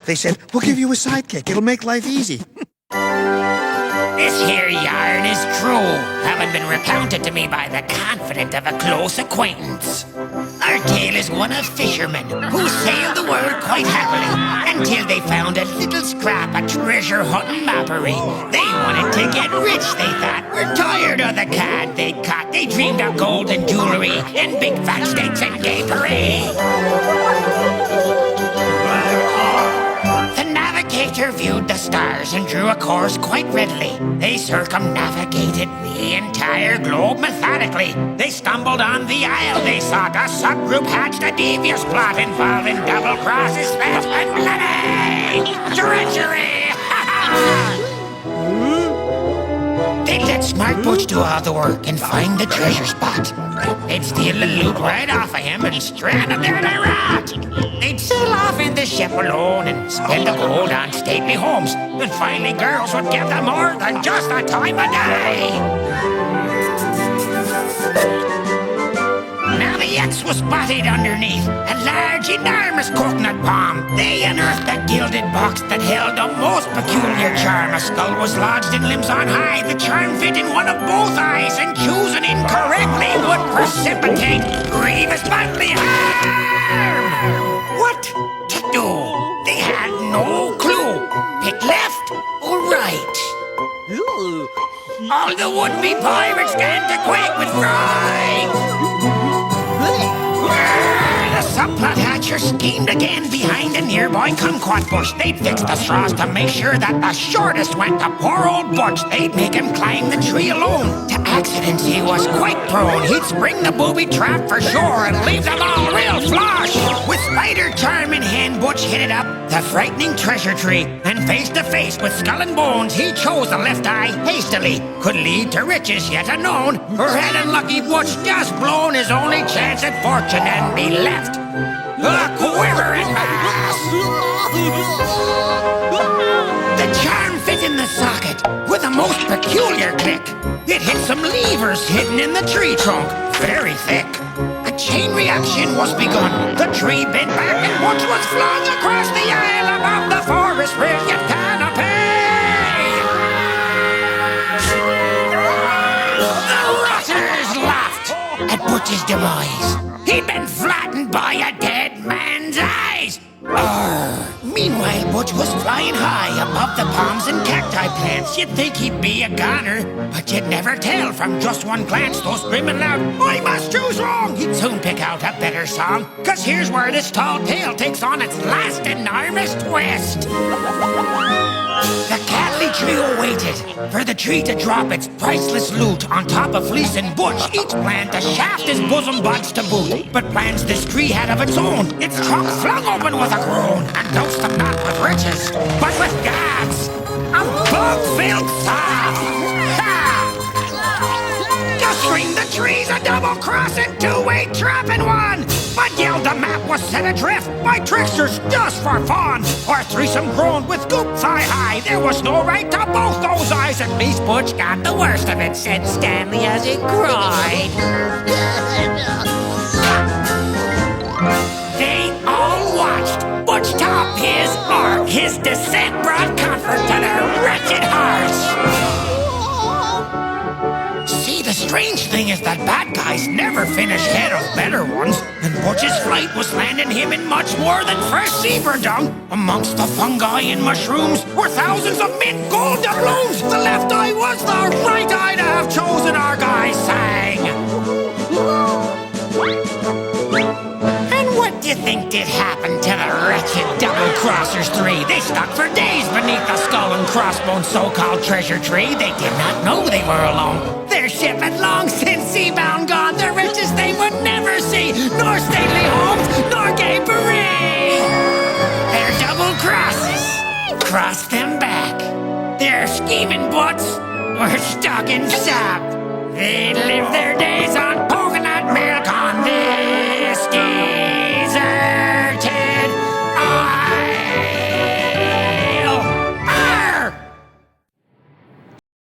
They said, we'll give you a sidekick. It'll make life easy. This here yarn is true, having been recounted to me by the confidant of a close acquaintance. Our tale is one of fishermen who sailed the world quite happily until they found a little scrap of treasure-hunting moppery. They wanted to get rich, they thought. Were tired of the cod they'd caught. They dreamed of gold and jewelry and big fat steaks and gay parade. Navigator viewed the stars and drew a course quite readily. They circumnavigated the entire globe methodically. They stumbled on the isle they sought. A subgroup hatched a devious plot involving double crosses, theft, and bloody treachery. They'd let Smart Butch do all the work and find the treasure spot. They'd steal the loot right off of him and strand him there to rot. They'd sail off in the ship alone and spend the gold on stately homes. And finally girls would give them more than just a time of day. Now the X was spotted underneath a large, enormous coconut palm. They unearthed a gilded box that held a most peculiar charm. A skull was lodged in limbs on high. The charm fit in one of both eyes, and choosing incorrectly would precipitate grievous bodily harm. What to do? They had no clue. Pick left or right. All the would-be pirates began to quake with fright. The subplot hatcher schemed again behind a nearby kumquat bush. They'd fix the straws to make sure that the shortest went to poor old Butch. They'd make him climb the tree alone. To accidents he was quite prone. He'd spring the booby trap for sure and leave them all real flush. With spider charm in hand, Butch hit it up the frightening treasure tree. And face to face with Skull and Bones, he chose the left eye hastily. Could lead to riches yet unknown, or had unlucky Butch just blown his only chance at fortune and be left a quivering mass. The charm fit in the socket with a most peculiar click. It hit some levers hidden in the tree trunk, very thick. A chain reaction was begun. The tree bent back and Butch was flung across the aisle above the forest brilliant canopy. The rotters laughed at Butch's demise. He'd been flattened by a dead man's eyes. Meanwhile, Butch was flying high above the palms and cacti plants. You'd think he'd be a goner, but you'd never tell from just one glance. Though screaming loud, I must choose wrong, he'd soon pick out a better song. Cause here's where this tall tale takes on its last enormous twist. The Cadley trio waited for the tree to drop its priceless loot on top of Fleece and Butch. Each planned to shaft his bosom buds to boot. But plans this tree had of its own. Its trunk flung open with a groan, and dosed them not with riches, but with gods. A bug-filled sob. Just screamed the trees a double cross and two-way trap in one. But yelled the map was set adrift by tricksters just for fun. Our threesome groaned with goops high. There was no right to both those eyes. At least Butch got the worst of it, said Stanley as he cried. They all watched Butch top his arc. His descent brought comfort to their wretched hearts. See, the strange thing is that bad guys never finish head of better ones, and Butch's flight was landing him in much more than fresh zebra dung. Amongst the fungi and mushrooms were thousands of mint gold doubloons. The left eye was the right eye to have chosen, our guy sang. And what do you think did happen to the wretched double-crossers three? They stuck for days beneath the skull and crossbones so-called treasure tree. They did not know they were alone. Their ship had long since sea-bound gone. The riches they would never see, nor stately homes, nor gay parade. Their double crosses crossed them back. Their scheming butts were stuck in sap.